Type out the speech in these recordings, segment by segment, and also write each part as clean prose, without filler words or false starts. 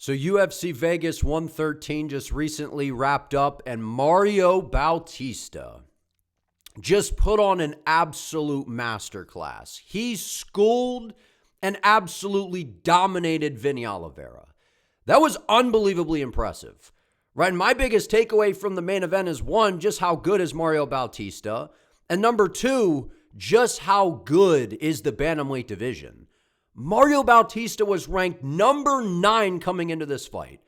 So UFC Vegas 113 just recently wrapped up, and Mario Bautista just put on an absolute masterclass. He schooled and absolutely dominated Vinny Oliveira. That was unbelievably impressive, right? And my biggest takeaway from the main event is, one, just how good is Mario Bautista, and number two, just how good is the bantamweight division. Mario Bautista was ranked number 9 coming into this fight.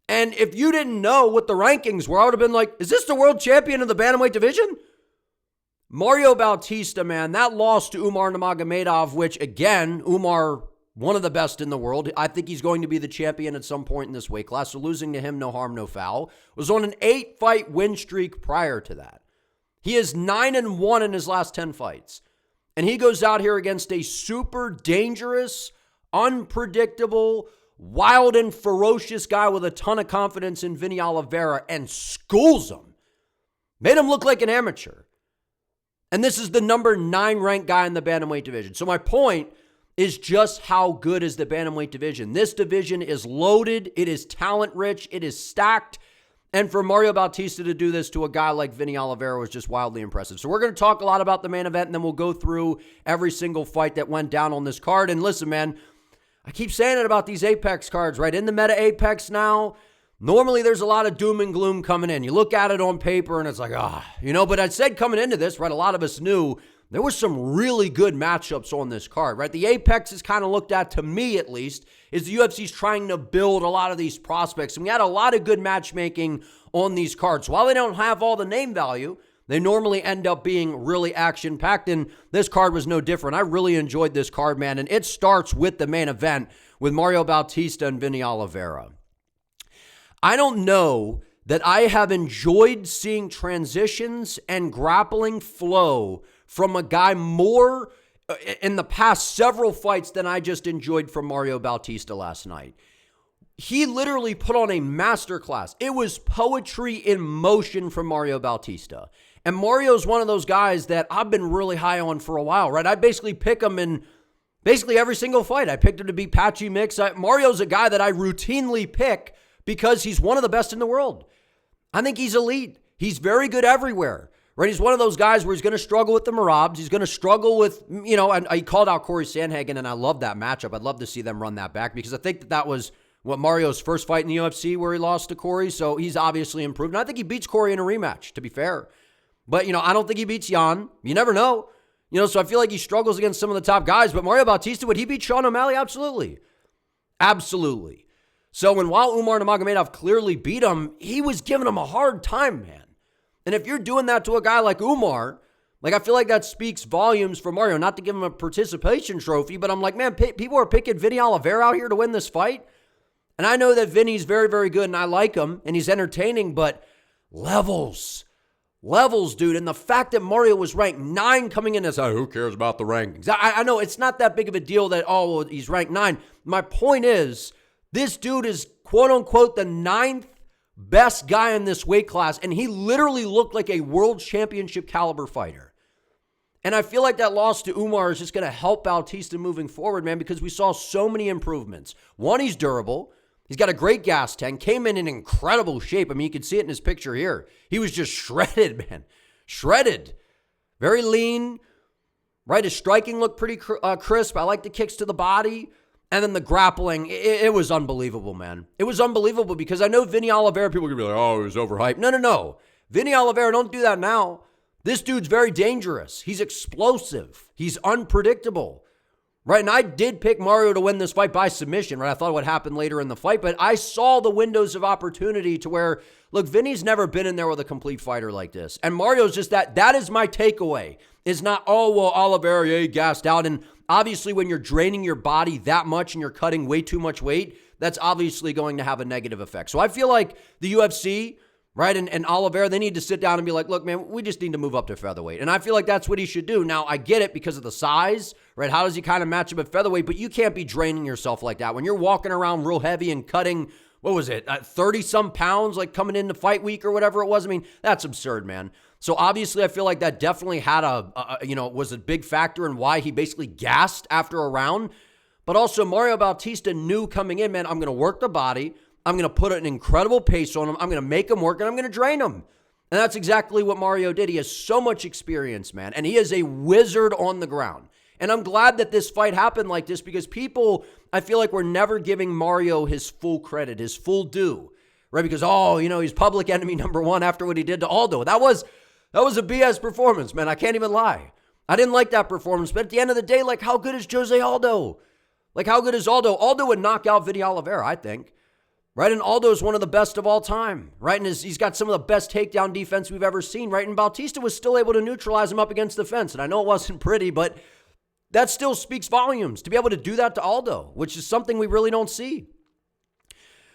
And if you didn't know what the rankings were, I would have been like, is this the world champion of the bantamweight division? Mario Bautista, man, that loss to Umar Nurmagomedov, which, again, Umar, one of the best in the world. I think he's going to be the champion at some point in this weight class, so losing to him, no harm, no foul. Was on an 8-fight win streak prior to that. He is 9-1 in his last 10 fights. And he goes out here against a super dangerous, unpredictable, wild and ferocious guy with a ton of confidence in Vinny Oliveira and schools him. Made him look like an amateur. And this is the number 9 ranked guy in the bantamweight division. So my point is just how good is the bantamweight division. This division is loaded. It is talent rich. It is stacked. And for Mario Bautista to do this to a guy like Vinny Oliveira was just wildly impressive. So we're going to talk a lot about the main event, and then we'll go through every single fight that went down on this card. And listen, man, I keep saying it about these Apex cards, right? In the meta Apex now, normally there's a lot of doom and gloom coming in. You look at it on paper, and it's like, but I said coming into this, right, a lot of us knew there was some really good matchups on this card, right? The Apex is kind of looked at, to me at least, is the UFC's trying to build a lot of these prospects. And we had a lot of good matchmaking on these cards. While they don't have all the name value, they normally end up being really action-packed, and this card was no different. I really enjoyed this card, man, and it starts with the main event with Mario Bautista and Vinny Oliveira. I don't know that I have enjoyed seeing transitions and grappling flow from a guy more in the past several fights than I just enjoyed from Mario Bautista last night. He literally put on a masterclass. It was poetry in motion from Mario Bautista. And Mario's one of those guys that I've been really high on for a while, right? I basically pick him in basically every single fight. I picked him to beat Patchy Mix. Mario's a guy that I routinely pick because he's one of the best in the world. I think he's elite. He's very good everywhere. Right, he's one of those guys where he's going to struggle with the Marabs. He's going to struggle with, and he called out Corey Sandhagen, and I love that matchup. I'd love to see them run that back because I think that was Mario's first fight in the UFC where he lost to Corey, so he's obviously improved. And I think he beats Corey in a rematch, to be fair. But, I don't think he beats Jan. You never know. So I feel like he struggles against some of the top guys. But Mario Bautista, would he beat Sean O'Malley? Absolutely. Absolutely. So while Umar Nurmagomedov clearly beat him, he was giving him a hard time, man. And if you're doing that to a guy like Umar, I feel like that speaks volumes for Mario. Not to give him a participation trophy, but I'm like, man, people are picking Vinny Oliveira out here to win this fight. And I know that Vinny's very, very good, and I like him, and he's entertaining, but levels, dude. And the fact that Mario was ranked 9 coming in as, who cares about the rankings? I know it's not that big of a deal that, he's ranked 9. My point is, this dude is, quote-unquote, the 9th best guy in this weight class, and he literally looked like a world championship caliber fighter. And I feel like that loss to Umar is just going to help Bautista moving forward, man, because we saw so many improvements. One, he's durable. He's got a great gas tank, came in incredible shape. I mean, you can see it in his picture here. He was just shredded, man. Shredded. Very lean, right? His striking looked pretty crisp. I like the kicks to the body. And then the grappling, it was unbelievable, man. It was unbelievable because I know Vinny Oliveira, people are going to be like, he was overhyped. No. Vinny Oliveira, don't do that now. This dude's very dangerous. He's explosive. He's unpredictable, right? And I did pick Mario to win this fight by submission, right? I thought it would happen later in the fight, but I saw the windows of opportunity to where, look, Vinny's never been in there with a complete fighter like this. And Mario's just that is my takeaway. It's not, Oliveira, he gassed out. And obviously, when you're draining your body that much and you're cutting way too much weight, that's obviously going to have a negative effect. So I feel like the UFC, right, and Oliveira, they need to sit down and be like, look, man, we just need to move up to featherweight. And I feel like that's what he should do. Now, I get it because of the size, right? How does he kind of match up at featherweight? But you can't be draining yourself like that. When you're walking around real heavy and cutting, 30-some pounds, coming into fight week or whatever it was. I mean, that's absurd, man. So obviously, I feel like that definitely had was a big factor in why he basically gassed after a round. But also Mario Bautista knew coming in, man, I'm going to work the body. I'm going to put an incredible pace on him. I'm going to make him work, and I'm going to drain him. And that's exactly what Mario did. He has so much experience, man, and he is a wizard on the ground. And I'm glad that this fight happened like this because people, I feel like we're never giving Mario his full credit, his full due, right? Because, he's public enemy number one after what he did to Aldo. That was a BS performance, man. I can't even lie. I didn't like that performance. But at the end of the day, like, how good is Jose Aldo? Like, how good is Aldo? Aldo would knock out Vinny Oliveira, I think. Right? And Aldo's one of the best of all time. Right? And he's got some of the best takedown defense we've ever seen. Right? And Bautista was still able to neutralize him up against the fence. And I know it wasn't pretty, but that still speaks volumes to be able to do that to Aldo, which is something we really don't see.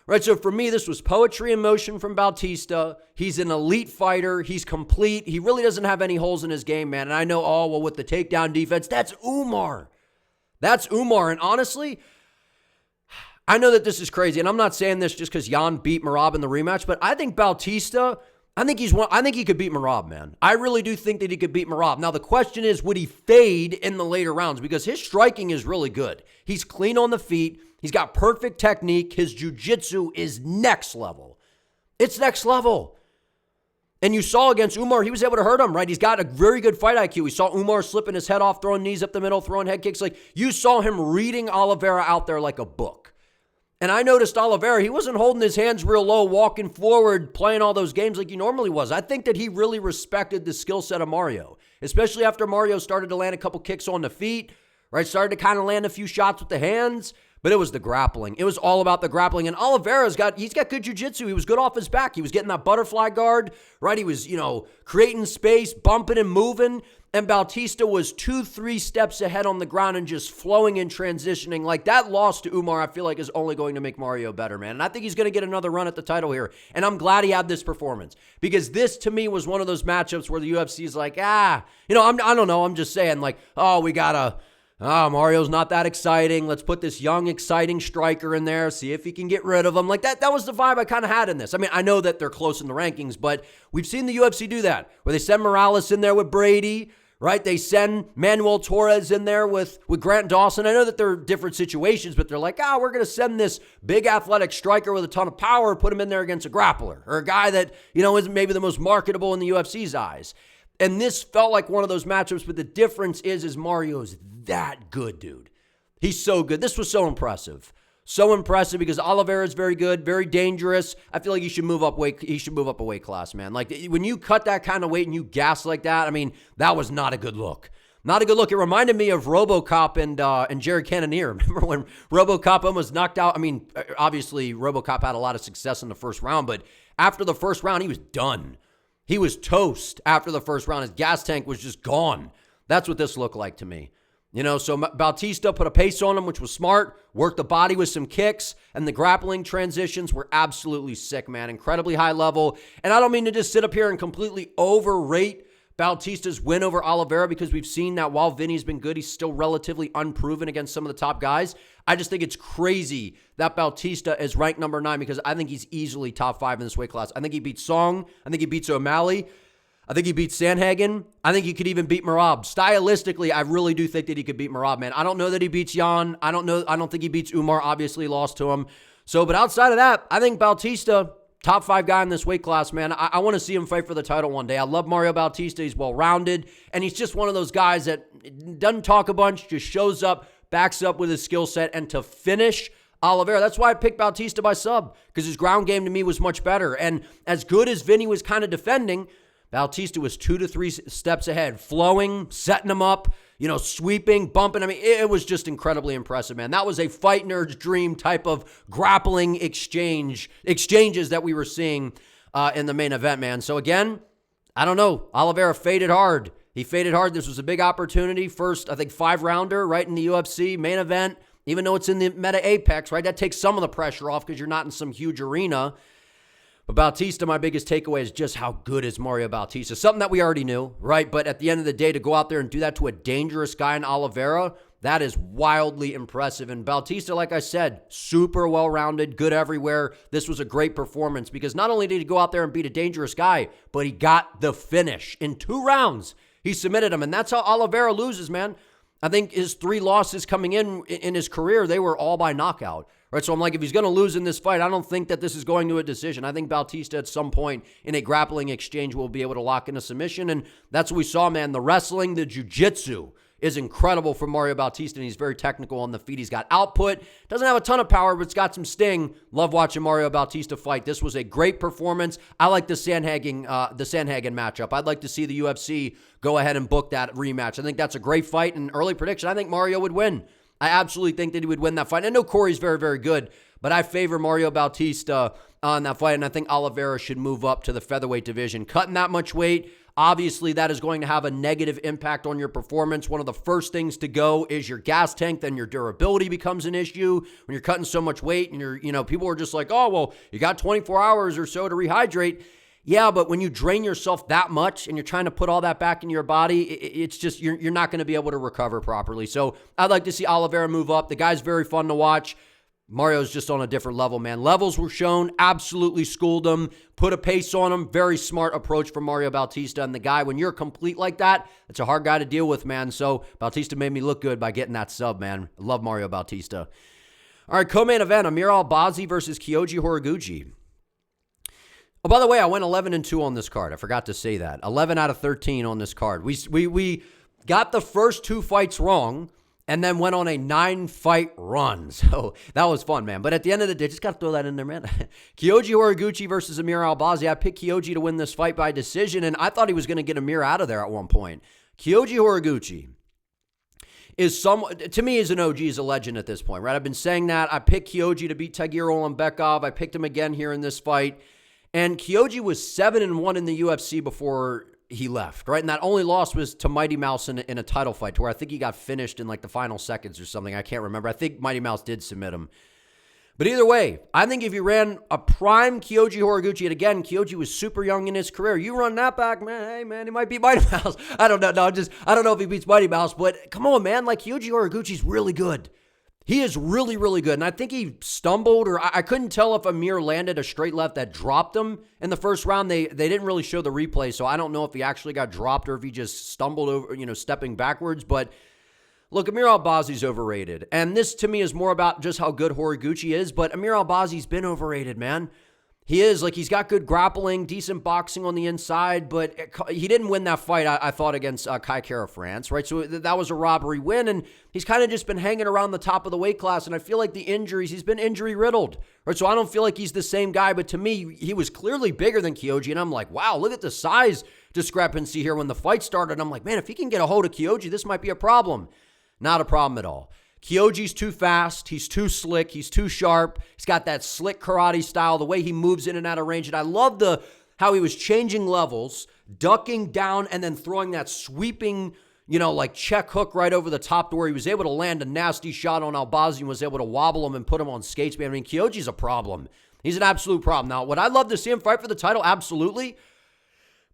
Right, so for me, this was poetry in motion from Bautista. He's an elite fighter. He's complete. He really doesn't have any holes in his game, man. And I know, with the takedown defense, that's Umar. That's Umar. And honestly, I know that this is crazy. And I'm not saying this just because Jan beat Merab in the rematch, but I think Bautista, I think he could beat Merab, man. I really do think that he could beat Merab. Now, the question is, would he fade in the later rounds? Because his striking is really good. He's clean on the feet. He's got perfect technique. His jiu-jitsu is next level. It's next level. And you saw against Umar, he was able to hurt him, right? He's got a very good fight IQ. We saw Umar slipping his head off, throwing knees up the middle, throwing head kicks. Like, you saw him reading Oliveira out there like a book. And I noticed Oliveira, he wasn't holding his hands real low, walking forward, playing all those games like he normally was. I think that he really respected the skill set of Mario, especially after Mario started to land a couple kicks on the feet, right? Started to kind of land a few shots with the hands. But it was the grappling. It was all about the grappling. And Oliveira's got good jiu-jitsu. He was good off his back. He was getting that butterfly guard, right? He was, creating space, bumping and moving. And Bautista was 2-3 steps ahead on the ground and just flowing and transitioning. Like, that loss to Umar, I feel like, is only going to make Mario better, man. And I think he's going to get another run at the title here. And I'm glad he had this performance. Because this, to me, was one of those matchups where the UFC is like, I don't know. I'm just saying, like, Mario's not that exciting. Let's put this young, exciting striker in there, see if he can get rid of him. Like, that was the vibe I kind of had in this. I mean, I know that they're close in the rankings, but we've seen the UFC do that, where they send Morales in there with Brady, right? They send Manuel Torres in there with Grant Dawson. I know that they're different situations, but they're like, we're going to send this big athletic striker with a ton of power, put him in there against a grappler, or a guy that, isn't maybe the most marketable in the UFC's eyes. And this felt like one of those matchups, but the difference is Mario's that good, dude. He's so good. This was so impressive. So impressive because Oliveira is very good, very dangerous. I feel like he should move up weight. He should move up a weight class, man. Like, when you cut that kind of weight and you gas like that, I mean, that was not a good look. Not a good look. It reminded me of RoboCop and Jared Cannonier. Remember when RoboCop almost knocked out? I mean, obviously, RoboCop had a lot of success in the first round, but after the first round, he was done. He was toast after the first round. His gas tank was just gone. That's what this looked like to me. So Bautista put a pace on him, which was smart, worked the body with some kicks, and the grappling transitions were absolutely sick, man. Incredibly high level. And I don't mean to just sit up here and completely overrate Bautista's win over Oliveira because we've seen that while Vinny's been good, he's still relatively unproven against some of the top guys. I just think it's crazy that Bautista is ranked number 9 because I think he's easily top 5 in this weight class. I think he beats Song. I think he beats O'Malley. I think he beats Sandhagen. I think he could even beat Merab. Stylistically, I really do think that he could beat Merab, man. I don't know that he beats Jan. I don't think he beats Umar. Obviously lost to him. But outside of that, I think Bautista, top 5 guy in this weight class, man. I want to see him fight for the title one day. I love Mario Bautista. He's well-rounded, and he's just one of those guys that doesn't talk a bunch, just shows up, backs up with his skill set, and to finish Oliveira. That's why I picked Bautista by sub, because his ground game to me was much better. And as good as Vinny was kind of defending, Bautista was 2 to 3 steps ahead, flowing, setting him up, sweeping, bumping. I mean, it was just incredibly impressive, man. That was a fight nerd's dream type of grappling exchanges that we were seeing in the main event, man. So again, I don't know. Oliveira faded hard. He faded hard. This was a big opportunity. First, I think 5-rounder right in the UFC main event, even though it's in the Meta Apex, right? That takes some of the pressure off because you're not in some huge arena. But Bautista, my biggest takeaway is just how good is Mario Bautista. Something that we already knew, right? But at the end of the day, to go out there and do that to a dangerous guy in Oliveira, that is wildly impressive. And Bautista, like I said, super well-rounded, good everywhere. This was a great performance because not only did he go out there and beat a dangerous guy, but he got the finish. In 2 rounds, he submitted him. And that's how Oliveira loses, man. I think his 3 losses coming in his career, they were all by knockout. Right, so I'm like, if he's going to lose in this fight, I don't think that this is going to a decision. I think Bautista at some point in a grappling exchange will be able to lock in a submission, and that's what we saw, man. The wrestling, the jiu-jitsu is incredible from Mario Bautista, and he's very technical on the feet. He's got output, doesn't have a ton of power, but it's got some sting. Love watching Mario Bautista fight. This was a great performance. I like the Sandhagen matchup. I'd like to see the UFC go ahead and book that rematch. I think that's a great fight, and early prediction, I think Mario would win. I absolutely think that he would win that fight. I know Corey's very, very good, but I favor Mario Bautista on that fight, and I think Oliveira should move up to the featherweight division. Cutting that much weight, obviously that is going to have a negative impact on your performance. One of the first things to go is your gas tank, then your durability becomes an issue. When you're cutting so much weight and people are just like, oh, well, you got 24 hours or so to rehydrate. Yeah, but when you drain yourself that much and you're trying to put all that back in your body, it's just you're not going to be able to recover properly. So I'd like to see Oliveira move up. The guy's very fun to watch. Mario's just on a different level, man. Levels were shown, absolutely schooled him, put a pace on him. Very smart approach from Mario Bautista. And the guy, when you're complete like that, it's a hard guy to deal with, man. So Bautista made me look good by getting that sub, man. I love Mario Bautista. All right, co-main event, Amir Albazi versus Kyoji Horiguchi. Oh, by the way, I went 11-2 on this card. I forgot to say that. 11 out of 13 on this card. We got the first 2 fights wrong and then went on a 9-fight run. So that was fun, man. But at the end of the day, just got to throw that in there, man. Kyoji Horiguchi versus Amir Albazi. I picked Kyoji to win this fight by decision, and I thought he was going to get Amir out of there at one point. Kyoji Horiguchi is to me, is an OG, is a legend at this point, right? I've been saying that. I picked Kyoji to beat Tagir Ulanbekov. I picked him again here in this fight. And Kyoji was 7-1 in the UFC before he left, right? And that only loss was to Mighty Mouse in a title fight, to where I think he got finished in like the final seconds or something. I can't remember. I think Mighty Mouse did submit him. But either way, I think if you ran a prime Kyoji Horiguchi, and again, Kyoji was super young in his career, you run that back, man, hey, man, he might beat Mighty Mouse. I don't know. I don't know if he beats Mighty Mouse, but come on, man. Like, Kyoji Horiguchi's really good. He is really, really good. And I think he stumbled, or I couldn't tell if Amir landed a straight left that dropped him in the first round. They didn't really show the replay, so I don't know if he actually got dropped or if he just stumbled over, stepping backwards. But look, Amir Albazi's overrated. And this, to me, is more about just how good Horiguchi is. But Amir Albazi's been overrated, man. He is. Like, he's got good grappling, decent boxing on the inside, but he didn't win that fight, I thought, against Kai Kara France, right? So that was a robbery win, and he's kind of just been hanging around the top of the weight class, and I feel like the injuries, he's been injury-riddled, right? So I don't feel like he's the same guy, but to me, he was clearly bigger than Kyoji, and I'm like, wow, look at the size discrepancy here when the fight started. I'm like, man, if he can get a hold of Kyoji, this might be a problem. Not a problem at all. Kyoji's too fast. He's too slick. He's too sharp. He's got that slick karate style, the way he moves in and out of range. And I love how he was changing levels, ducking down, and then throwing that sweeping, like check hook right over the top to where he was able to land a nasty shot on Albazi and was able to wobble him and put him on skates. Man, I mean, Kyoji's a problem. He's an absolute problem. Now, would I love to see him fight for the title? Absolutely.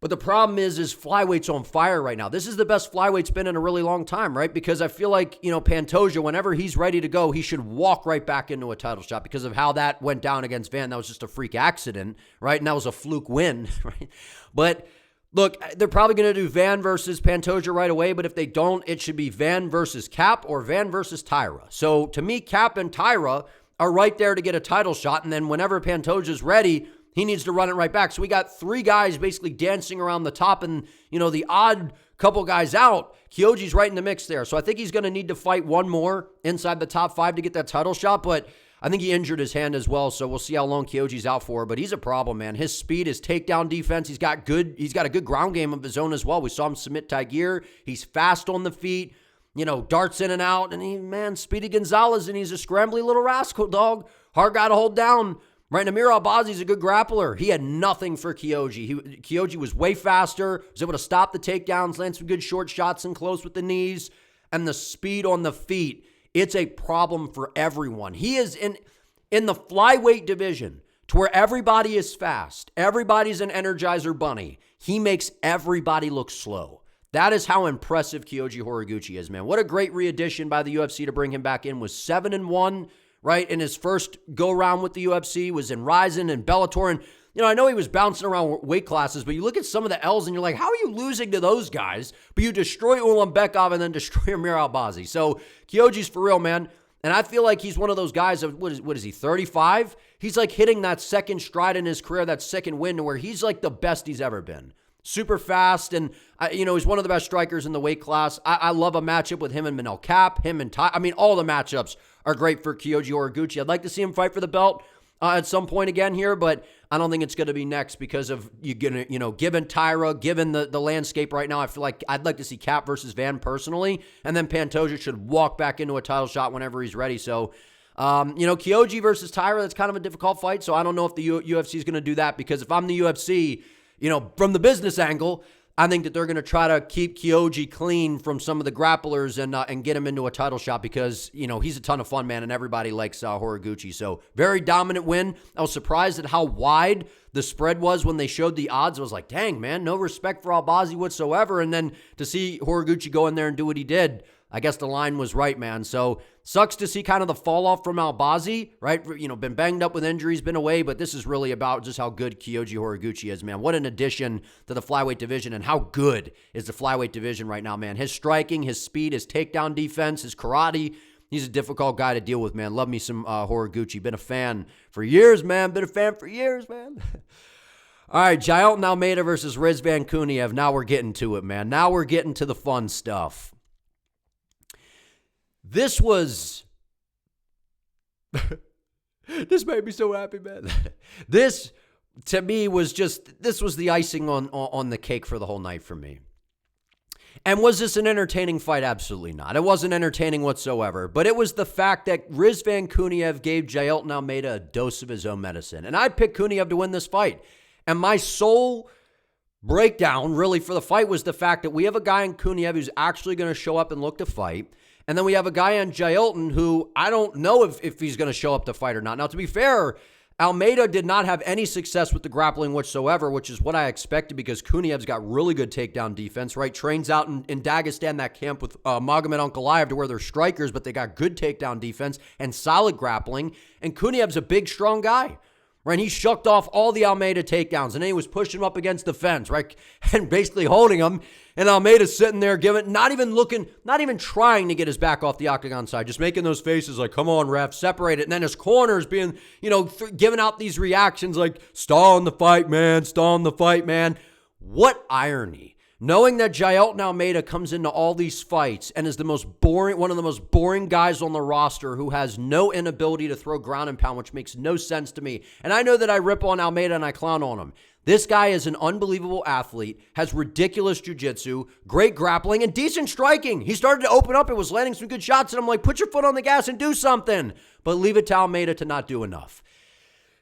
But the problem is flyweight's on fire right now. This is the best flyweight's been in a really long time, right? Because I feel like, Pantoja, whenever he's ready to go, he should walk right back into a title shot because of how that went down against Van. That was just a freak accident, right? And that was a fluke win, right? But look, they're probably going to do Van versus Pantoja right away, but if they don't, it should be Van versus Cap or Van versus Tyra. So to me, Cap and Tyra are right there to get a title shot, and then whenever Pantoja's ready, he needs to run it right back. So we got 3 guys basically dancing around the top, and, the odd couple guys out. Kyoji's right in the mix there. So I think he's going to need to fight one more inside the top 5 to get that title shot, but I think he injured his hand as well, so we'll see how long Kyoji's out for. But he's a problem, man. His speed, his takedown defense, he's got a good ground game of his own as well. We saw him submit Tagir. He's fast on the feet, darts in and out, and Speedy Gonzalez, and he's a scrambly little rascal, dog. Hard guy to hold down. Right, Amir Albazi's a good grappler. He had nothing for Kyoji. Kyoji was way faster, was able to stop the takedowns, land some good short shots and close with the knees, and the speed on the feet. It's a problem for everyone. He is in the flyweight division to where everybody is fast. Everybody's an Energizer bunny. He makes everybody look slow. That is how impressive Kyoji Horiguchi is, man. What a great re-addition by the UFC to bring him back in. Was 7-1. Right, in his first go-round with the UFC, was in Rizin and Bellator, and I know he was bouncing around weight classes, but you look at some of the L's and you're like, how are you losing to those guys? But you destroy Ulanbekov and then destroy Amir Albazi. So Kyoji's for real, man. And I feel like he's one of those guys of, what is he, 35? He's like hitting that second stride in his career, that second win, to where he's like the best he's ever been. Super fast, and he's one of the best strikers in the weight class. I love a matchup with him and Manel Cap, him and Ty. I mean, all the matchups are great for Kyoji Horiguchi. I'd like to see him fight for the belt at some point again here, but I don't think it's going to be next because of given Tyra, given the landscape right now. I feel like I'd like to see Cap versus Van personally, and then Pantoja should walk back into a title shot whenever he's ready. So, Kyoji versus Tyra, that's kind of a difficult fight. So I don't know if the UFC is going to do that, because if I'm the UFC, from the business angle, I think that they're going to try to keep Kyoji clean from some of the grapplers and get him into a title shot, because, he's a ton of fun, man, and everybody likes Horiguchi. So very dominant win. I was surprised at how wide the spread was when they showed the odds. I was like, dang, man, no respect for Albazi whatsoever. And then to see Horiguchi go in there and do what he did, I guess the line was right, man. So sucks to see kind of the fall off from Albazi, right? Been banged up with injuries, been away, but this is really about just how good Kyoji Horiguchi is, man. What an addition to the flyweight division, and how good is the flyweight division right now, man. His striking, his speed, his takedown defense, his karate. He's a difficult guy to deal with, man. Love me some Horiguchi. Been a fan for years, man. All right, Jailton Almeida versus Rizvan Kuniev. Now we're getting to it, man. Now we're getting to the fun stuff. This made me so happy, man. This, to me, was the icing on the cake for the whole night for me. And was this an entertaining fight? Absolutely not. It wasn't entertaining whatsoever. But it was the fact that Rizvan Kuniev gave Jailton Almeida a dose of his own medicine. And I picked Kuniev to win this fight. And my sole breakdown, really, for the fight was the fact that we have a guy in Kuniev who's actually going to show up and look to fight. And then we have a guy on Jailton who I don't know if he's going to show up to fight or not. Now, to be fair, Almeida did not have any success with the grappling whatsoever, which is what I expected, because Kuniev's got really good takedown defense, right? Trains out in Dagestan, that camp with Magomed Ankalaev, to where they're strikers, but they got good takedown defense and solid grappling. And Kuniev's a big, strong guy, right? He shucked off all the Almeida takedowns, and then he was pushing him up against the fence, right? And basically holding him. And Almeida's sitting there not even trying to get his back off the octagon side, just making those faces like, come on, ref, separate it. And then his corner's being, giving out these reactions like, stall in the fight, man. What irony. Knowing that Jailton Almeida comes into all these fights and is one of the most boring guys on the roster, who has no inability to throw ground and pound, which makes no sense to me. And I know that I rip on Almeida and I clown on him. This guy is an unbelievable athlete, has ridiculous jiu-jitsu, great grappling, and decent striking. He started to open up and was landing some good shots, and I'm like, put your foot on the gas and do something. But leave it to Almeida to not do enough.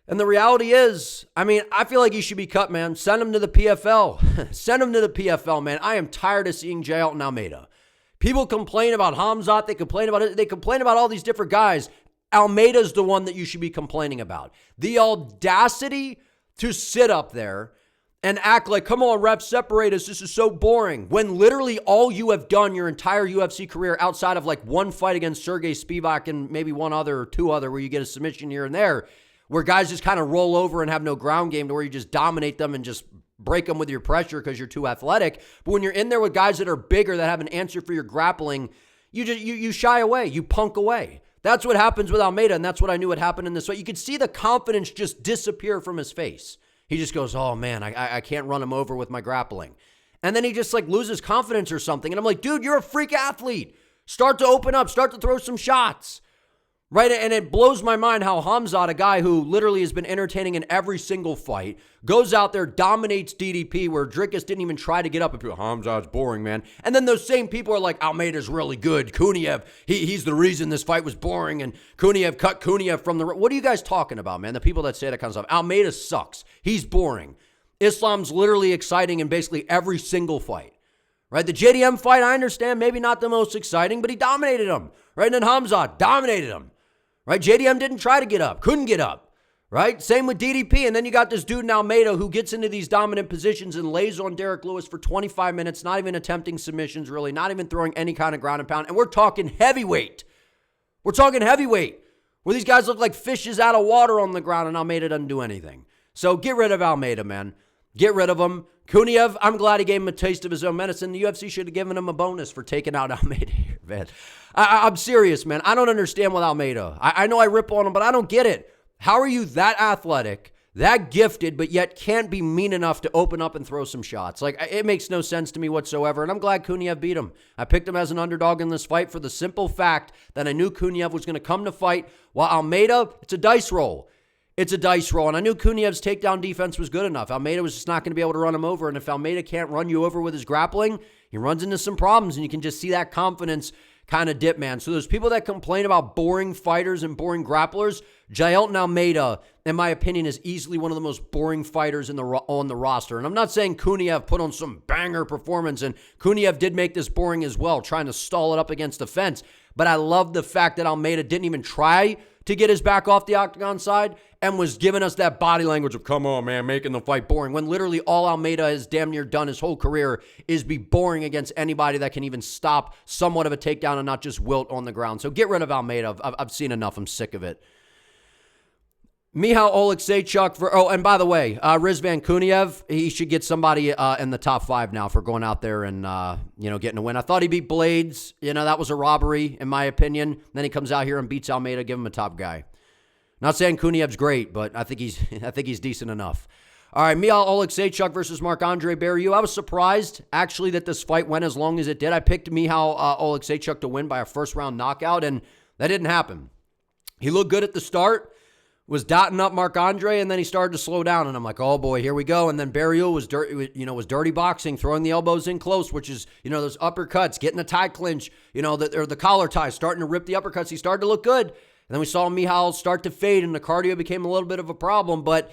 And the reality is, I feel like he should be cut, man. Send him to the PFL. Send him to the PFL, man. I am tired of seeing Jailton Almeida. People complain about Hamzat. They complain about all these different guys. Almeida's the one that you should be complaining about. The audacity to sit up there and act like, come on, ref, separate us. This is so boring. When literally all you have done your entire UFC career, outside of like one fight against Sergey Spivak and maybe one other or two other where you get a submission here and there, where guys just kind of roll over and have no ground game, to where you just dominate them and just break them with your pressure because you're too athletic. But when you're in there with guys that are bigger, that have an answer for your grappling, you shy away, you punk away. That's what happens with Almeida, and that's what I knew would happen in this fight. You could see the confidence just disappear from his face. He just goes, oh man, I can't run him over with my grappling. And then he just like loses confidence or something. And I'm like, dude, you're a freak athlete. Start to open up, start to throw some shots. Right? And it blows my mind how Hamzat, a guy who literally has been entertaining in every single fight, goes out there, dominates DDP, where Drickus didn't even try to get up. Hamzat's boring, man. And then those same people are like, Almeida's really good. Kuniev, he's the reason this fight was boring. And Kuniev cut Kuniev from the... What are you guys talking about, man? The people that say that kind of stuff. Almeida sucks. He's boring. Islam's literally exciting in basically every single fight. Right? The JDM fight, I understand, maybe not the most exciting, but he dominated him. Right? And then Hamzat dominated him. Right? JDM didn't try to get up, couldn't get up, right? Same with DDP. And then you got this dude in Almeida who gets into these dominant positions and lays on Derek Lewis for 25 minutes, not even attempting submissions, really, not even throwing any kind of ground and pound. And we're talking heavyweight. Where these guys look like fishes out of water on the ground, and Almeida doesn't do anything. So get rid of Almeida, man. Get rid of him. Kuniev, I'm glad he gave him a taste of his own medicine. The UFC should have given him a bonus for taking out Almeida here, man. I'm serious, man. I don't understand with Almeida. I know I rip on him, but I don't get it. How are you that athletic, that gifted, but yet can't be mean enough to open up and throw some shots? Like, it makes no sense to me whatsoever, and I'm glad Kuniev beat him. I picked him as an underdog in this fight for the simple fact that I knew Kuniev was going to come to fight, while Almeida, it's a dice roll. It's a dice roll, and I knew Kuniev's takedown defense was good enough. Almeida was just not going to be able to run him over, and if Almeida can't run you over with his grappling, he runs into some problems, and you can just see that confidence kind of dip, man. So there's people that complain about boring fighters and boring grapplers. Jailton Almeida, in my opinion, is easily one of the most boring fighters on the roster. And I'm not saying Kuniev put on some banger performance, and Kuniev did make this boring as well, trying to stall it up against the fence. But I love the fact that Almeida didn't even try to get his back off the octagon side and was giving us that body language of, come on, man, making the fight boring, when literally all Almeida has damn near done his whole career is be boring against anybody that can even stop somewhat of a takedown and not just wilt on the ground. So get rid of Almeida. I've seen enough. I'm sick of it. Michal Oleksiejczuk and by the way, Rizvan Kuniev, he should get somebody in the top 5 now for going out there and, getting a win. I thought he beat Blades. That was a robbery, in my opinion. Then he comes out here and beats Almeida, give him a top guy. Not saying Kuniev's great, but I think he's decent enough. All right, Michal Oleksiejczuk versus Marc-Andre Barriou. I was surprised, actually, that this fight went as long as it did. I picked Michal Oleksiejczuk to win by a first-round knockout, and that didn't happen. He looked good at the start, was dotting up Marc-Andre, and then he started to slow down, and I'm like, oh boy, here we go. And then Barriou was dirty boxing, throwing the elbows in close, which is, those uppercuts, getting a tie clinch, or the collar tie, starting to rip the uppercuts. He started to look good, and then we saw Michal start to fade, and the cardio became a little bit of a problem. But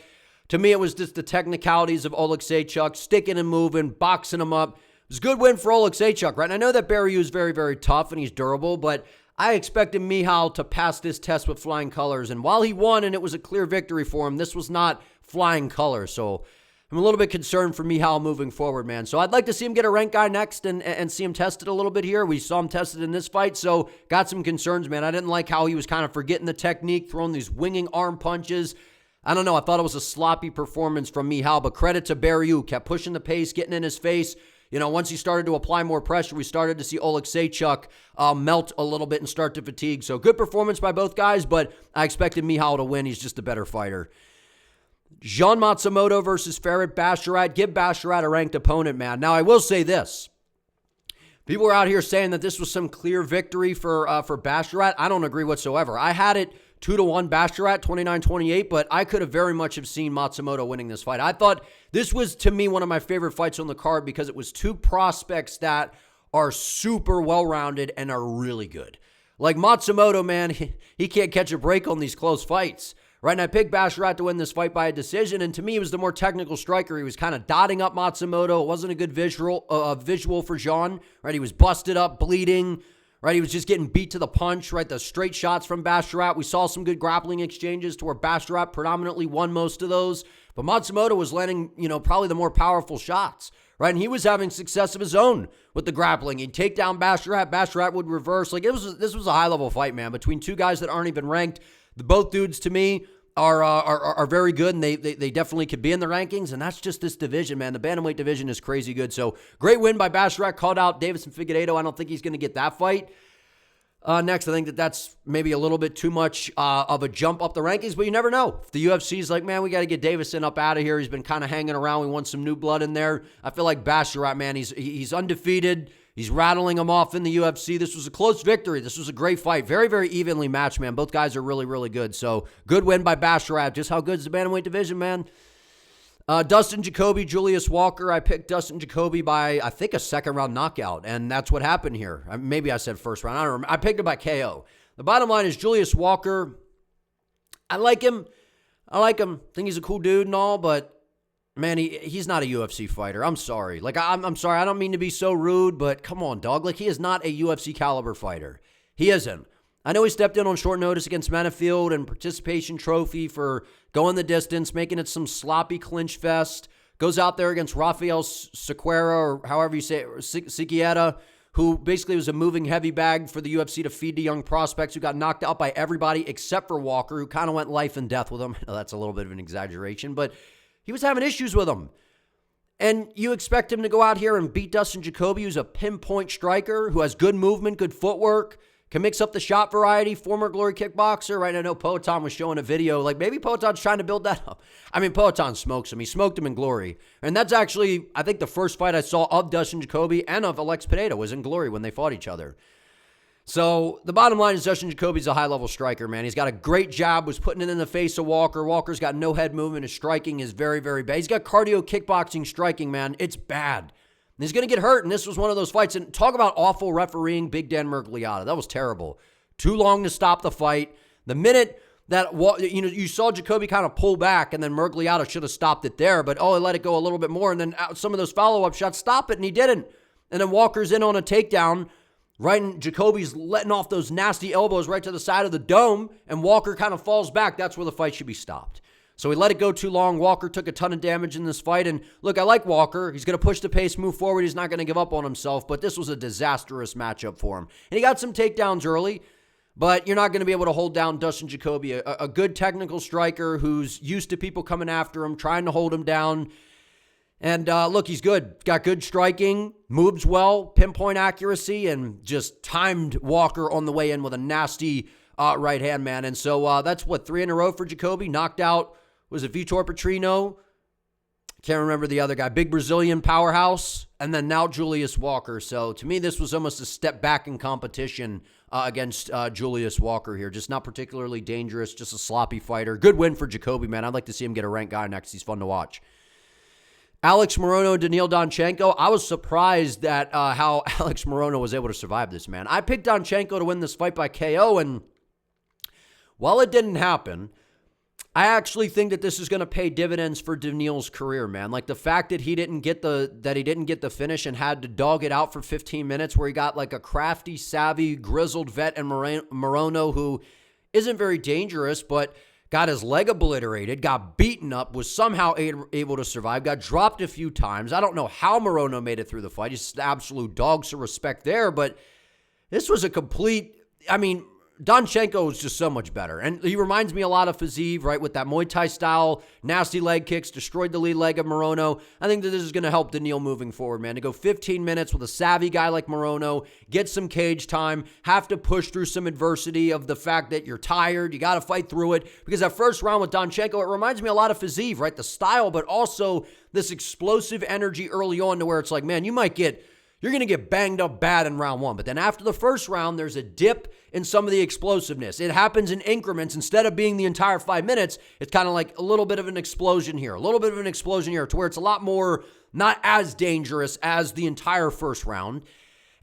to me, it was just the technicalities of Oleksiejczuk, sticking and moving, boxing him up. It was a good win for Oleksiejczuk, right? And I know that Barriou is very, very tough, and he's durable, but I expected Michal to pass this test with flying colors, and while he won and it was a clear victory for him, this was not flying colors, so I'm a little bit concerned for Michal moving forward, man. So I'd like to see him get a ranked guy next and see him tested a little bit here. We saw him tested in this fight, so got some concerns, man. I didn't like how he was kind of forgetting the technique, throwing these winging arm punches. I don't know, I thought it was a sloppy performance from Michal, but credit to Barriou, kept pushing the pace, getting in his face. Once he started to apply more pressure, we started to see Oleksiejczuk melt a little bit and start to fatigue. So good performance by both guys, but I expected Michal to win. He's just a better fighter. Jean Matsumoto versus Farid Basharat. Give Basharat a ranked opponent, man. Now, I will say this. People are out here saying that this was some clear victory for Basharat. I don't agree whatsoever. I had it 2-1 Basharat, 29-28, but I could have very much have seen Matsumoto winning this fight. I thought this was, to me, one of my favorite fights on the card because it was two prospects that are super well-rounded and are really good. Like Matsumoto, man, he can't catch a break on these close fights, right? And I picked Basharat to win this fight by a decision, and to me, he was the more technical striker. He was kind of dotting up Matsumoto. It wasn't a good visual for Jean, right? He was busted up, bleeding, right? He was just getting beat to the punch, right? The straight shots from Basharat. We saw some good grappling exchanges to where Basharat predominantly won most of those. But Matsumoto was landing, probably the more powerful shots, right? And he was having success of his own with the grappling. He'd take down Basharat. Basharat would reverse. This was a high-level fight, man, between two guys that aren't even ranked. Both dudes, to me, are very good, and they definitely could be in the rankings, and that's just this division, man. The bantamweight division is crazy good. So great win by Basharat. Called out Davison Figueiredo. I don't think he's going to get that fight. Next, I think that's maybe a little bit too much of a jump up the rankings, but you never know. If the UFC's like, man, we got to get Davison up out of here. He's been kind of hanging around. We want some new blood in there. I feel like Basharat, man, he's undefeated. He's rattling them off in the UFC. This was a close victory. This was a great fight. Very, very evenly matched, man. Both guys are really, really good. So good win by Basharat. Just how good is the bantamweight division, man? Dustin Jacoby, Julius Walker. I picked Dustin Jacoby by, I think, a second-round knockout, and that's what happened here. Maybe I said first round. I don't remember. I picked him by KO. The bottom line is Julius Walker, I like him. I think he's a cool dude and all, but, man, he's not a UFC fighter. I'm sorry. I'm sorry. I don't mean to be so rude, but come on, dog. He is not a UFC caliber fighter. He isn't. I know he stepped in on short notice against Menifield and participation trophy for going the distance, making it some sloppy clinch fest. Goes out there against Rafael Sequeira, or however you say it, Siquiera, who basically was a moving heavy bag for the UFC to feed to young prospects, who got knocked out by everybody except for Walker, who kind of went life and death with him. I know that's a little bit of an exaggeration, but he was having issues with him. And you expect him to go out here and beat Dustin Jacoby, who's a pinpoint striker, who has good movement, good footwork, can mix up the shot variety, former Glory kickboxer, right? I know Poatan was showing a video, like maybe Poatan's trying to build that up. I mean, Poatan smokes him. He smoked him in Glory. And that's actually, I think, the first fight I saw of Dustin Jacoby and of Alex Pineda was in Glory when they fought each other. So the bottom line is Dustin Jacoby's a high-level striker, man. He's got a great jab, was putting it in the face of Walker. Walker's got no head movement. His striking is very, very bad. He's got cardio kickboxing striking, man. It's bad. And he's going to get hurt, and this was one of those fights. And talk about awful refereeing, Big Dan Miragliotta. That was terrible. Too long to stop the fight. The minute that, you saw Jacoby kind of pull back, and then Miragliotta should have stopped it there, but, he let it go a little bit more, and then some of those follow-up shots, stop it, and he didn't. And then Walker's in on a takedown, right, and Jacoby's letting off those nasty elbows right to the side of the dome, and Walker kind of falls back. That's where the fight should be stopped. So he let it go too long. Walker took a ton of damage in this fight. And look, I like Walker. He's going to push the pace, move forward. He's not going to give up on himself. But this was a disastrous matchup for him. And he got some takedowns early. But you're not going to be able to hold down Dustin Jacoby, a good technical striker who's used to people coming after him, trying to hold him down. And look, he's good. Got good striking, moves well, pinpoint accuracy, and just timed Walker on the way in with a nasty right hand, man. And so that's 3 in a row for Jacoby. Knocked out. Was it Vitor Petrino? Can't remember the other guy. Big Brazilian powerhouse. And then now Julius Walker. So to me, this was almost a step back in competition against Julius Walker here. Just not particularly dangerous. Just a sloppy fighter. Good win for Jacoby, man. I'd like to see him get a ranked guy next. He's fun to watch. Alex Morono, Daniil Donchenko. I was surprised at how Alex Morono was able to survive this, man. I picked Donchenko to win this fight by KO, and while it didn't happen, I actually think that this is going to pay dividends for Daniil's career, man. Like the fact that he didn't get the finish and had to dog it out for 15 minutes, where he got like a crafty, savvy, grizzled vet and Morono, who isn't very dangerous, but got his leg obliterated, got beaten up, was somehow able to survive, got dropped a few times. I don't know how Morono made it through the fight. He's an absolute dog, so respect there, but this was a complete, Donchenko is just so much better. And he reminds me a lot of Farid, right, with that Muay Thai style, nasty leg kicks, destroyed the lead leg of Morono. I think that this is going to help Daniil moving forward, man, to go 15 minutes with a savvy guy like Morono, get some cage time, have to push through some adversity of the fact that you're tired, you got to fight through it. Because that first round with Donchenko, it reminds me a lot of Farid, right, the style, but also this explosive energy early on to where it's like, man, you're going to get banged up bad in round one. But then after the first round, there's a dip in some of the explosiveness. It happens in increments. Instead of being the entire 5 minutes, it's kind of like a little bit of an explosion here, a little bit of an explosion here, to where it's a lot more not as dangerous as the entire first round.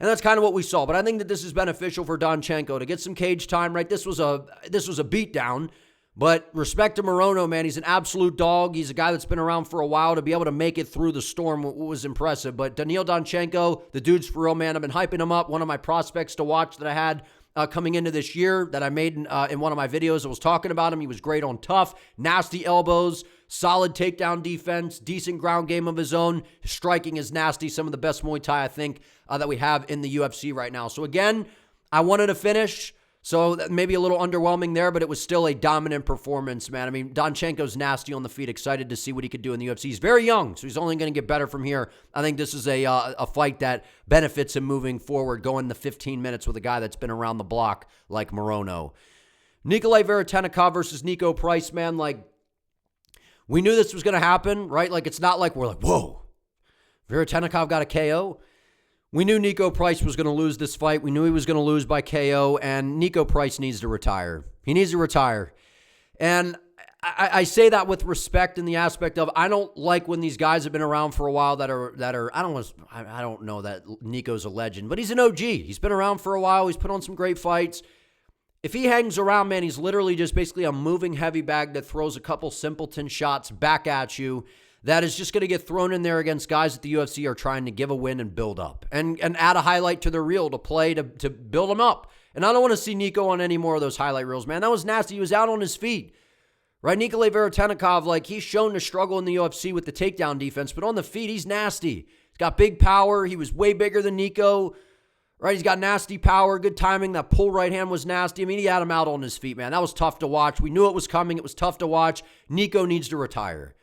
And that's kind of what we saw. But I think that this is beneficial for Donchenko to get some cage time, right? This was a beatdown. But respect to Morono, man. He's an absolute dog. He's a guy that's been around for a while. To be able to make it through the storm was impressive. But Daniil Donchenko, the dude's for real, man. I've been hyping him up. One of my prospects to watch that I had coming into this year that I made in one of my videos. I was talking about him. He was great on tough, nasty elbows, solid takedown defense, decent ground game of his own. His striking is nasty. Some of the best Muay Thai, I think, that we have in the UFC right now. So again, I wanted to finish. So maybe a little underwhelming there, but it was still a dominant performance, man. Donchenko's nasty on the feet. Excited to see what he could do in the UFC. He's very young, so he's only going to get better from here. I think this is a fight that benefits him moving forward, going the 15 minutes with a guy that's been around the block like Morono. Nikolay Veretennikov versus Nico Price, man. Like, we knew this was going to happen, right? Like, it's not like we're like, whoa, Veretennikov got a KO. We knew Nico Price was going to lose this fight. We knew he was going to lose by KO, and Nico Price needs to retire. He needs to retire. And I say that with respect in the aspect of I don't like when these guys have been around for a while that are I don't know that Nico's a legend, but he's an OG. He's been around for a while. He's put on some great fights. If he hangs around, man, he's literally just basically a moving heavy bag that throws a couple simpleton shots back at you. That is just going to get thrown in there against guys that the UFC are trying to give a win and build up and add a highlight to their reel to play to build them up. And I don't want to see Nico on any more of those highlight reels, man. That was nasty. He was out on his feet, right? Nikolay Veretennikov, like, he's shown to struggle in the UFC with the takedown defense, but on the feet, he's nasty. He's got big power. He was way bigger than Nico. right? He's got nasty power, good timing. That pull right hand was nasty. I mean, he had him out on his feet, man. That was tough to watch. We knew it was coming. It was tough to watch. Nico needs to retire.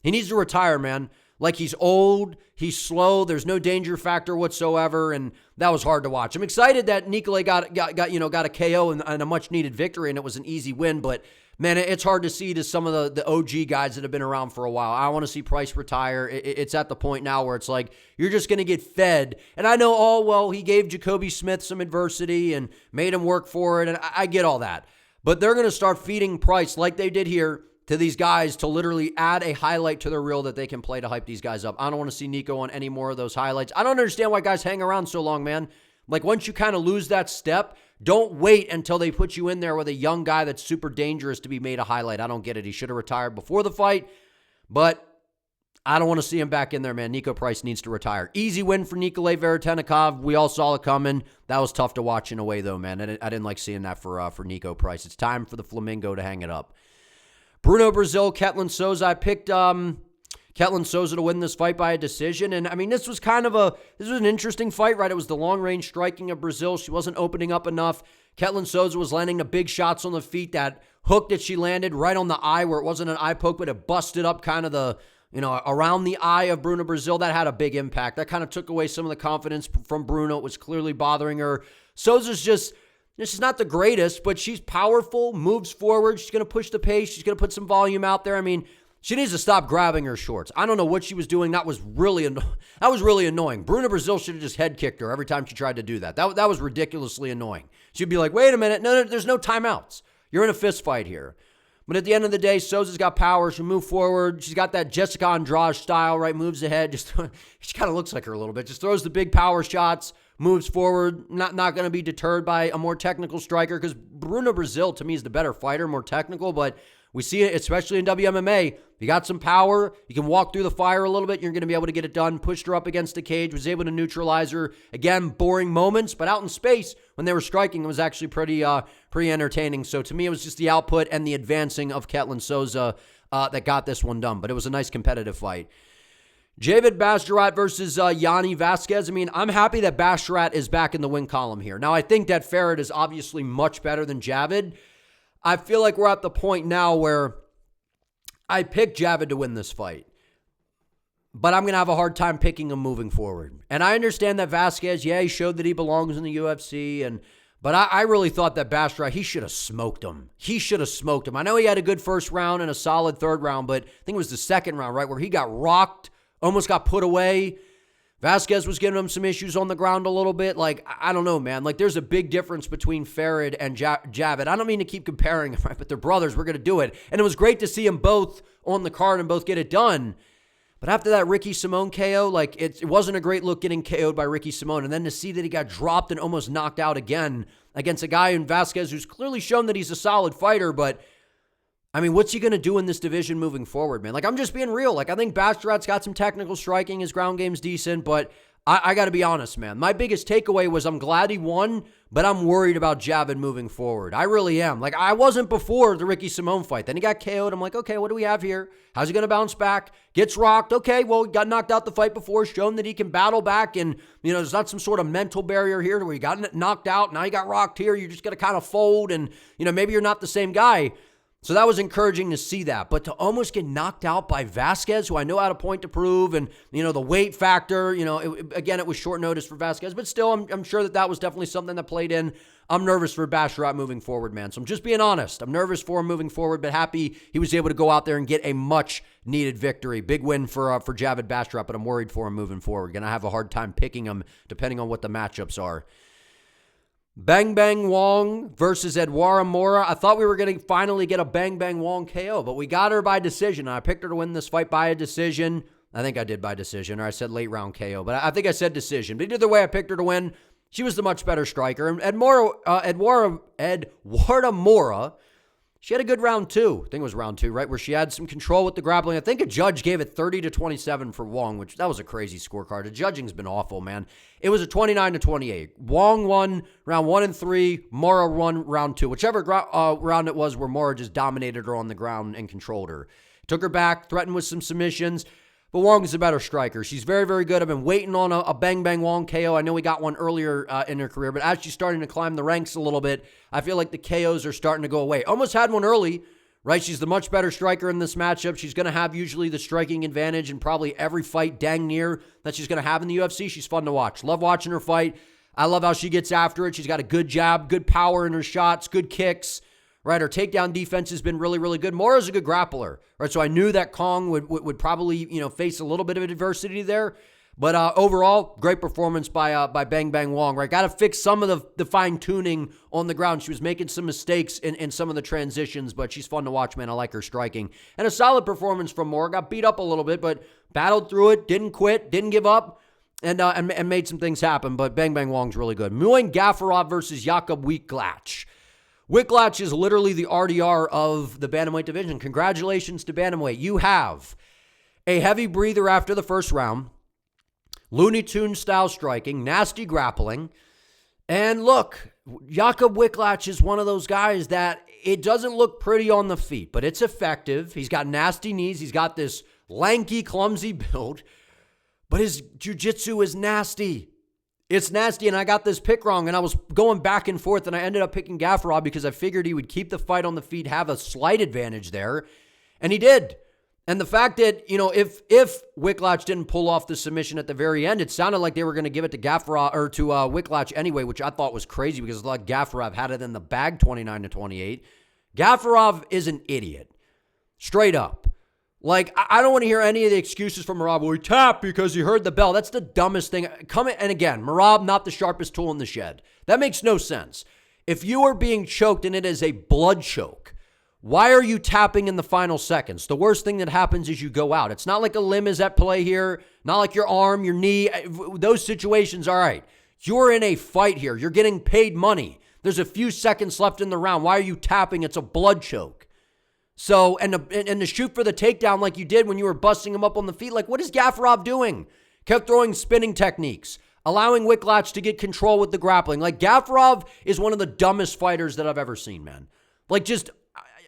He needs to retire, man. Like, he's old, he's slow, there's no danger factor whatsoever, and that was hard to watch. I'm excited that Nikolay got a KO and a much-needed victory, and it was an easy win, but, man, it's hard to see to some of the OG guys that have been around for a while. I want to see Price retire. It's at the point now where it's like, you're just going to get fed. And I know, he gave Jacoby Smith some adversity and made him work for it, and I get all that. But they're going to start feeding Price like they did here to these guys to literally add a highlight to their reel that they can play to hype these guys up. I don't want to see Nico on any more of those highlights. I don't understand why guys hang around so long, man. Like, once you kind of lose that step, don't wait until they put you in there with a young guy that's super dangerous to be made a highlight. I don't get it. He should have retired before the fight, but I don't want to see him back in there, man. Nico Price needs to retire. Easy win for Nikolay Veretennikov. We all saw it coming. That was tough to watch in a way, though, man. I didn't like seeing that for Nico Price. It's time for the Flamingo to hang it up. Bruno Brazil, Ketlin Souza. I picked Ketlin Souza to win this fight by a decision. And, I mean, this was an interesting fight, right? It was the long-range striking of Brazil. She wasn't opening up enough. Ketlin Souza was landing the big shots on the feet. That hook that she landed right on the eye where it wasn't an eye poke, but it busted up kind of around the eye of Bruno Brazil. That had a big impact. That kind of took away some of the confidence from Bruno. It was clearly bothering her. Souza's this is not the greatest, but she's powerful, moves forward. She's going to push the pace. She's going to put some volume out there. I mean, she needs to stop grabbing her shorts. I don't know what she was doing. That was really annoying. Bruno Brazil should have just head kicked her every time she tried to do that. That was ridiculously annoying. She'd be like, wait a minute. No, there's no timeouts. You're in a fist fight here. But at the end of the day, Souza's got power. She'll move forward. She's got that Jessica Andrade style, right? Moves ahead. She kind of looks like her a little bit. Just throws the big power shots. Moves forward, not going to be deterred by a more technical striker, because Bruno Brazil, to me, is the better fighter, more technical, but we see it, especially in WMMA. You got some power, you can walk through the fire a little bit, you're going to be able to get it done. Pushed her up against the cage, was able to neutralize her. Again, boring moments, but out in space, when they were striking, it was actually pretty entertaining. So to me, it was just the output and the advancing of Ketlin Souza that got this one done, but it was a nice competitive fight. Javid Basharat versus Gianni Vazquez. I mean, I'm happy that Basharat is back in the win column here. Now, I think that Farid is obviously much better than Javid. I feel like we're at the point now where I picked Javid to win this fight, but I'm going to have a hard time picking him moving forward. And I understand that Vazquez, he showed that he belongs in the UFC, but I really thought that Basharat, he should have smoked him. I know he had a good first round and a solid third round, but I think it was the second round, right, where he got rocked. Almost got put away. Vazquez was giving him some issues on the ground a little bit. Like, I don't know, man. Like, there's a big difference between Farid and Javid. I don't mean to keep comparing them, right? But they're brothers. We're going to do it. And it was great to see them both on the card and both get it done. But after that Ricky Simone KO, like, it wasn't a great look getting KO'd by Ricky Simone. And then to see that he got dropped and almost knocked out again against a guy in Vazquez who's clearly shown that he's a solid fighter, but I mean, what's he going to do in this division moving forward, man? Like, I'm just being real. Like, I think Basharat's got some technical striking. His ground game's decent, but I got to be honest, man. My biggest takeaway was I'm glad he won, but I'm worried about Javid moving forward. I really am. Like, I wasn't before the Ricky Simone fight. Then he got KO'd. I'm like, okay, what do we have here? How's he going to bounce back? Gets rocked. Okay, well, he got knocked out the fight before, shown that he can battle back, and, there's not some sort of mental barrier here where you got knocked out, now you got rocked here. You're just going to kind of fold, and, maybe you're not the same guy. So that was encouraging to see that. But to almost get knocked out by Vazquez, who I know had a point to prove, and, the weight factor, again, it was short notice for Vazquez, but still, I'm sure that was definitely something that played in. I'm nervous for Basharat moving forward, man. So I'm just being honest. I'm nervous for him moving forward, but happy he was able to go out there and get a much-needed victory. Big win for Javid Basharat, but I'm worried for him moving forward. Going to have a hard time picking him depending on what the matchups are. Bang Bang Wang versus Eduarda Moura. I thought we were going to finally get a Bang Bang Wang KO, but we got her by decision. I picked her to win this fight by a decision. I think I did by decision, or I said late round KO, but I think I said decision. But either way, I picked her to win. She was the much better striker. And Eduarda Moura, she had a good round two. I think it was round two, right, where she had some control with the grappling. I think a judge gave it 30-27 for Wang, which that was a crazy scorecard. The judging's been awful, man. It was a 29-28. Wang won round 1 and 3. Moura won round 2. Whichever round it was where Moura just dominated her on the ground and controlled her. Took her back, threatened with some submissions. but Wang is a better striker. She's very, very good. I've been waiting on a Bang Bang Wang KO. I know we got one earlier in her career, but as she's starting to climb the ranks a little bit, I feel like the KOs are starting to go away. Almost had one early, right? She's the much better striker in this matchup. She's going to have usually the striking advantage in probably every fight dang near that she's going to have in the UFC. She's fun to watch. Love watching her fight. I love how she gets after it. She's got a good jab, good power in her shots, good kicks. Right, her takedown defense has been really, really good. Moura's a good grappler, right? So I knew that Cong would probably, face a little bit of adversity there. But overall, great performance by Bang Bang Wang, right? Got to fix some of the fine-tuning on the ground. She was making some mistakes in some of the transitions, but she's fun to watch, man. I like her striking. And a solid performance from Moura. Got beat up a little bit, but battled through it, didn't quit, didn't give up, and made some things happen. But Bang Bang Wang's really good. Muin Gafarov versus Jacoby. Wicklacz is literally the RDR of the bantamweight division. Congratulations to bantamweight. You have a heavy breather after the first round, Looney Tunes style striking, nasty grappling, and look, Jacob Wicklacz is one of those guys that it doesn't look pretty on the feet, but it's effective. He's got nasty knees. He's got this lanky, clumsy build, but his jiu-jitsu is nasty. It's nasty, and I got this pick wrong, and I was going back and forth, and I ended up picking Gafarov because I figured he would keep the fight on the feet, have a slight advantage there, and he did. And the fact that, if Wicklacz didn't pull off the submission at the very end, it sounded like they were going to give it to Gafarov or to Wicklacz anyway, which I thought was crazy because like Gafarov had it in the bag 29-28. Gafarov is an idiot. Straight up. Like, I don't want to hear any of the excuses from Merab. Well, he tapped because he heard the bell. That's the dumbest thing. And again, Merab, not the sharpest tool in the shed. That makes no sense. If you are being choked and it is a blood choke, why are you tapping in the final seconds? The worst thing that happens is you go out. It's not like a limb is at play here, not like your arm, your knee. Those situations, all right. You're in a fight here. You're getting paid money. There's a few seconds left in the round. Why are you tapping? It's a blood choke. So, and to shoot for the takedown like you did when you were busting him up on the feet, like what is Gafarov doing? Kept throwing spinning techniques, allowing Wicklacz to get control with the grappling. Like Gafarov is one of the dumbest fighters that I've ever seen, man. Like just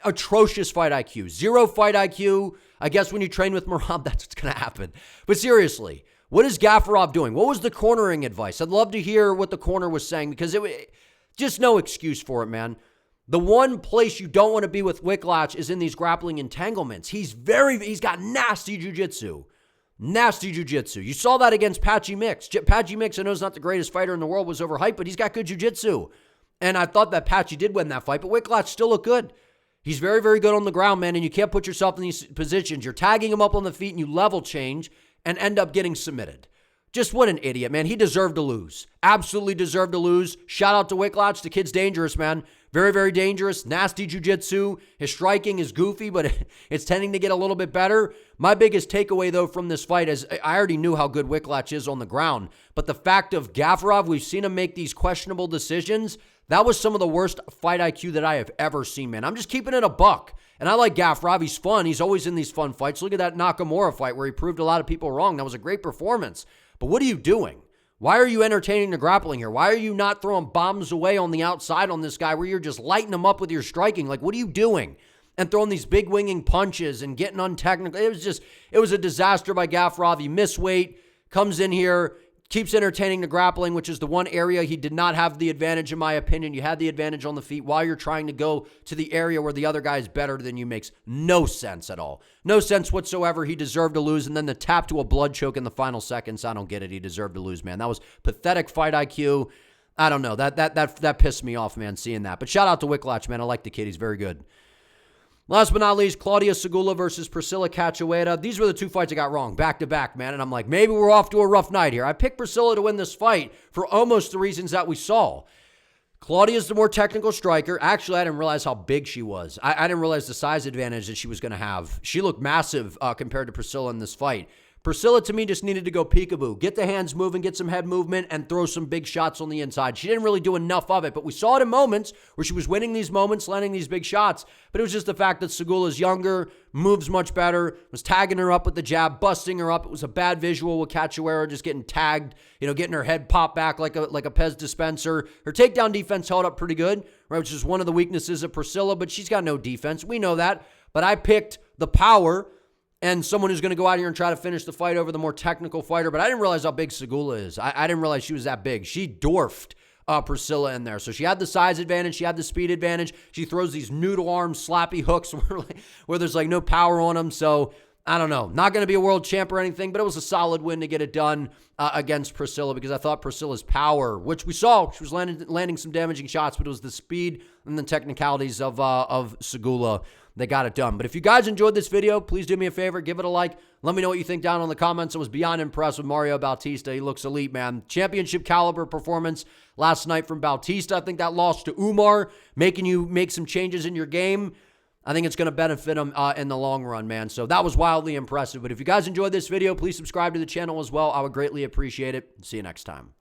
atrocious fight IQ. Zero fight IQ. I guess when you train with Merab, that's what's going to happen. But seriously, what is Gafarov doing? What was the cornering advice? I'd love to hear what the corner was saying because it just no excuse for it, man. The one place you don't want to be with Wicklacz is in these grappling entanglements. He's got nasty jiu-jitsu. Nasty jiu-jitsu. You saw that against Patchy Mix. Patchy Mix, I know is not the greatest fighter in the world, was overhyped, but he's got good jiu-jitsu. And I thought that Patchy did win that fight, but Wicklacz still looked good. He's very, very good on the ground, man, and you can't put yourself in these positions. You're tagging him up on the feet and you level change and end up getting submitted. Just what an idiot, man. He deserved to lose. Absolutely deserved to lose. Shout out to Wicklacz. The kid's dangerous, man. Very, very dangerous. Nasty jiu-jitsu. His striking is goofy, but it's tending to get a little bit better. My biggest takeaway, though, from this fight is I already knew how good Wicklacz is on the ground, but the fact of Gafarov, we've seen him make these questionable decisions. That was some of the worst fight IQ that I have ever seen, man. I'm just keeping it a buck. And I like Gafarov. He's fun. He's always in these fun fights. Look at that Nakamura fight where he proved a lot of people wrong. That was a great performance. But what are you doing? Why are you entertaining the grappling here? Why are you not throwing bombs away on the outside on this guy where you're just lighting him up with your striking? Like, what are you doing? And throwing these big winging punches and getting untechnical. It was a disaster by Gafarov. He missed weight, comes in here, keeps entertaining the grappling, which is the one area he did not have the advantage, in my opinion. You had the advantage on the feet while you're trying to go to the area where the other guy is better than you. Makes no sense at all. No sense whatsoever. He deserved to lose. And then the tap to a blood choke in the final seconds. I don't get it. He deserved to lose, man. That was pathetic fight IQ. I don't know. That pissed me off, man, seeing that. But shout out to Wicklacz, man. I like the kid. He's very good. Last but not least, Claudia Segula versus Priscilla Cachoeira. These were the two fights I got wrong, back-to-back, man. And I'm like, maybe we're off to a rough night here. I picked Priscilla to win this fight for almost the reasons that we saw. Claudia's the more technical striker. Actually, I didn't realize how big she was. I didn't realize the size advantage that she was going to have. She looked massive compared to Priscilla in this fight. Priscilla, to me, just needed to go peekaboo. Get the hands moving, get some head movement, and throw some big shots on the inside. She didn't really do enough of it, but we saw it in moments where she was winning these moments, landing these big shots. But it was just the fact that Segula's younger, moves much better, was tagging her up with the jab, busting her up. It was a bad visual with Cachoeira just getting tagged, getting her head popped back like a Pez dispenser. Her takedown defense held up pretty good, right, which is one of the weaknesses of Priscilla, but she's got no defense. We know that. But I picked the power and someone who's going to go out here and try to finish the fight over the more technical fighter. But I didn't realize how big Segula is. I didn't realize she was that big. She dwarfed Priscilla in there. So she had the size advantage. She had the speed advantage. She throws these noodle arm slappy hooks where there's like no power on them. So I don't know. Not going to be a world champ or anything, but it was a solid win to get it done against Priscilla, because I thought Priscilla's power, which we saw, she was landing some damaging shots, but it was the speed and the technicalities of Segula that got it done. But if you guys enjoyed this video, please do me a favor, give it a like. Let me know what you think down in the comments. I was beyond impressed with Mario Bautista. He looks elite, man. Championship caliber performance last night from Bautista. I think that loss to Umar, making you make some changes in your game, I think it's going to benefit him in the long run, man. So that was wildly impressive. But if you guys enjoyed this video, please subscribe to the channel as well. I would greatly appreciate it. See you next time.